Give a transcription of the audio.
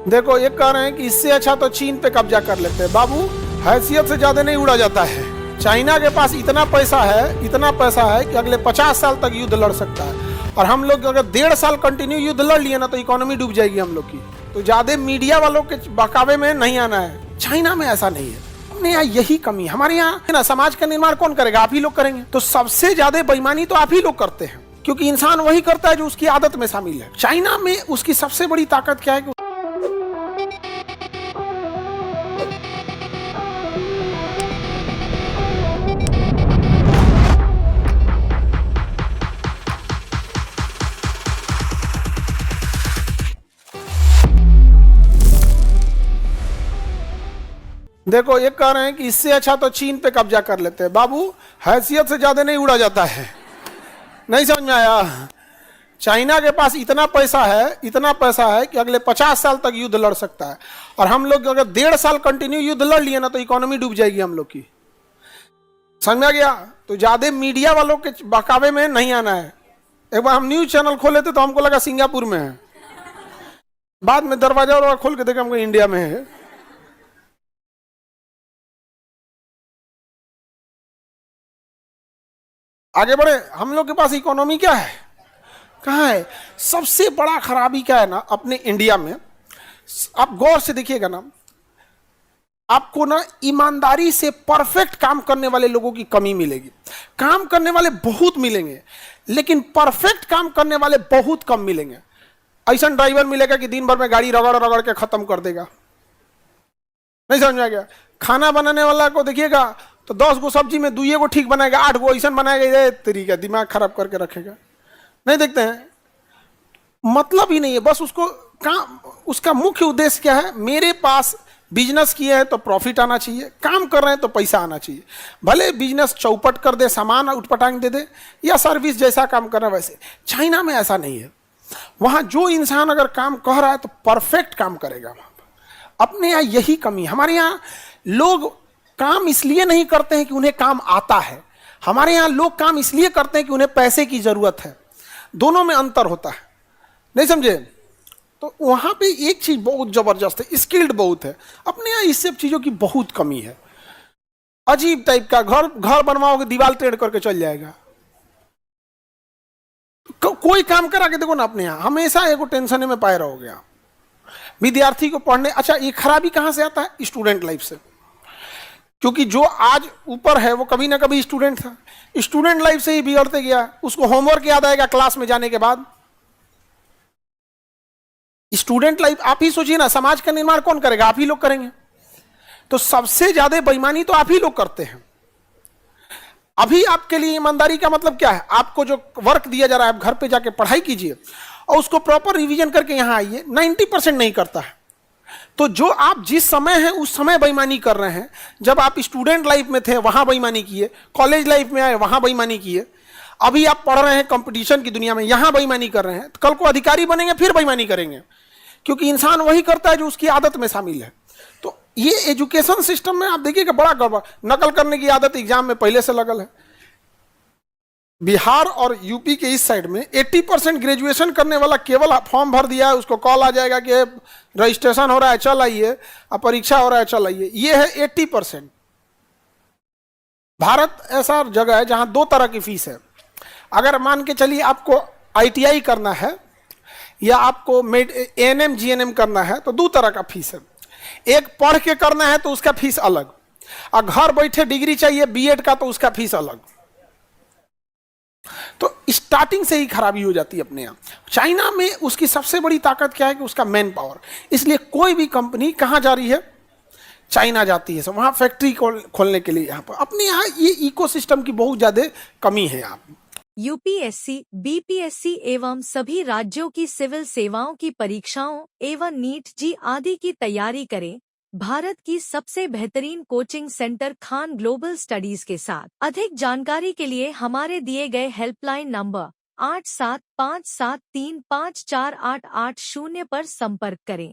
देखो ये कह रहे हैं कि इससे अच्छा तो चीन पे कब्जा कर लेते हैं। बाबू, हैसियत से ज्यादा नहीं उड़ा जाता है। चाइना के पास इतना पैसा है कि अगले 50 साल तक युद्ध लड़ सकता है। और हम लोग अगर 1.5 साल कंटिन्यू युद्ध लड़ लिए ना तो इकोनॉमी डूब जाएगी हम लोग की। तो ज्यादा मीडिया वालों के बहकावे में नहीं आना है। चाइना में ऐसा नहीं है। अपने यहाँ यही कमी, हमारे यहाँ है ना। समाज का निर्माण कौन करेगा? आप ही लोग करेंगे। तो सबसे ज्यादा बेईमानी तो आप ही लोग करते हैं, क्योंकि इंसान वही करता है जो उसकी आदत में शामिल है। चाइना में उसकी सबसे बड़ी ताकत क्या है कि देखो ये कह रहे हैं कि इससे अच्छा तो चीन पे कब्जा कर लेते हैं। बाबू, हैसियत से ज्यादा नहीं उड़ा जाता है। नहीं समझ में आया? चाइना के पास इतना पैसा है कि अगले 50 साल तक युद्ध लड़ सकता है। और हम लोग अगर 1.5 साल कंटिन्यू युद्ध लड़ लिए ना तो इकोनॉमी डूब जाएगी हम लोग की। समझ में आ गया? तो ज्यादा मीडिया वालों के बहकावे में नहीं आना है। एक बार हम न्यूज चैनल खोले थे तो हमको लगा सिंगापुर में है, बाद में दरवाजा खोल के देखा हमको इंडिया में है। आगे बढ़े। हम लोग के पास इकोनॉमी क्या है? कहाँ है? सबसे बड़ा खराबी क्या है ना अपने इंडिया में, आप गौर से देखिएगा ना, आपको ना ईमानदारी से परफेक्ट काम करने वाले लोगों की कमी मिलेगी। काम करने वाले बहुत मिलेंगे, लेकिन परफेक्ट काम करने वाले बहुत कम मिलेंगे। ऐसा ड्राइवर मिलेगा कि दिन भर में गाड़ी रगड़ रगड़ के खत्म कर देगा। नहीं समझ में आ गया? खाना बनाने वाला को देखिएगा तो 10 गो सब्जी में 2 गो ठीक बनाएगा, 8 गो ऐसा बनाएगा, तरीका दिमाग खराब करके रखेगा। नहीं देखते हैं? मतलब ही नहीं है। बस उसको काम, उसका मुख्य उद्देश्य क्या है? मेरे पास बिजनेस किए हैं तो प्रॉफिट आना चाहिए, काम कर रहे हैं तो पैसा आना चाहिए। भले बिजनेस चौपट कर दे, सामान उठपटांग दे दे, या सर्विस जैसा काम कर रहा है वैसे। चाइना में ऐसा नहीं है। वहां जो इंसान अगर काम कर रहा है तो परफेक्ट काम करेगा। वहां पर अपने यहाँ यही कमी। हमारे यहाँ लोग काम इसलिए नहीं करते हैं कि उन्हें काम आता है। हमारे यहाँ लोग काम इसलिए करते हैं कि उन्हें पैसे की जरूरत है। दोनों में अंतर होता है। नहीं समझे? तो वहां पे एक चीज बहुत जबरदस्त है, स्किल्ड बहुत है। अपने यहाँ इस सब चीजों की बहुत कमी है। अजीब टाइप का घर बनवाओगे, दीवार टेढ़ करके चल जाएगा। कोई काम करा के देखो ना, अपने यहाँ हमेशा एगो टेंशन में पाए रहोगे आप। विद्यार्थी को पढ़ने, अच्छा ये खराबी कहां से आता है? स्टूडेंट लाइफ से। क्योंकि जो आज ऊपर है वो कभी ना कभी स्टूडेंट था। स्टूडेंट लाइफ से ही बिगड़ते गया। उसको होमवर्क याद आएगा क्लास में जाने के बाद। स्टूडेंट लाइफ, आप ही सोचिए ना, समाज का निर्माण कौन करेगा? आप ही लोग करेंगे। तो सबसे ज्यादा बेईमानी तो आप ही लोग करते हैं। अभी आपके लिए ईमानदारी का मतलब क्या है? आपको जो वर्क दिया जा रहा है, आप घर पे जाके पढ़ाई कीजिए और उसको प्रॉपर रिवीजन करके यहां आइए। 90% नहीं करता है। तो जो आप जिस समय है उस समय बेईमानी कर रहे हैं। जब आप स्टूडेंट लाइफ में थे वहां बेईमानी किए, कॉलेज लाइफ में आए वहां बेईमानी किए, अभी आप पढ़ रहे हैं कंपटीशन की दुनिया में, यहां बेईमानी कर रहे हैं। तो कल को अधिकारी बनेंगे फिर बेईमानी करेंगे, क्योंकि इंसान वही करता है जो उसकी आदत में शामिल है। तो ये एजुकेशन सिस्टम में आप देखिएगा बड़ा गड़बड़। नकल करने की आदत एग्जाम में पहले से लगल है। बिहार और यूपी के इस साइड में 80% ग्रेजुएशन करने वाला केवल फॉर्म भर दिया है, उसको कॉल आ जाएगा कि रजिस्ट्रेशन हो रहा है चल आइए, और परीक्षा हो रहा है चल आइए। ये है 80%। भारत ऐसा जगह है जहां 2 तरह की फीस है। अगर मान के चलिए आपको ITI करना है या आपको ANM GNM करना है तो 2 तरह का फीस है। एक पढ़ के करना है तो उसका फीस अलग, और घर बैठे डिग्री चाहिए BEd का तो उसका फीस अलग। तो स्टार्टिंग से ही खराबी हो जाती है अपने यहाँ। चाइना में उसकी सबसे बड़ी ताकत क्या है कि उसका मैन पावर। इसलिए कोई भी कंपनी कहाँ जा रही है? चाइना जाती है। वहां फैक्ट्री खोलने के लिए। यहाँ पर अपने यहाँ ये इकोसिस्टम की बहुत ज्यादा कमी है। आप UPSC, BPSC एवं सभी राज्यों की सिविल सेवाओं की परीक्षाओं एवं नीट जी आदि की तैयारी करें भारत की सबसे बेहतरीन coaching centre Khan global studies के साथ। अधिक जानकारी के लिए हमारे दिए गए हेल्पलाइन नंबर 8757354880 पर संपर्क करें।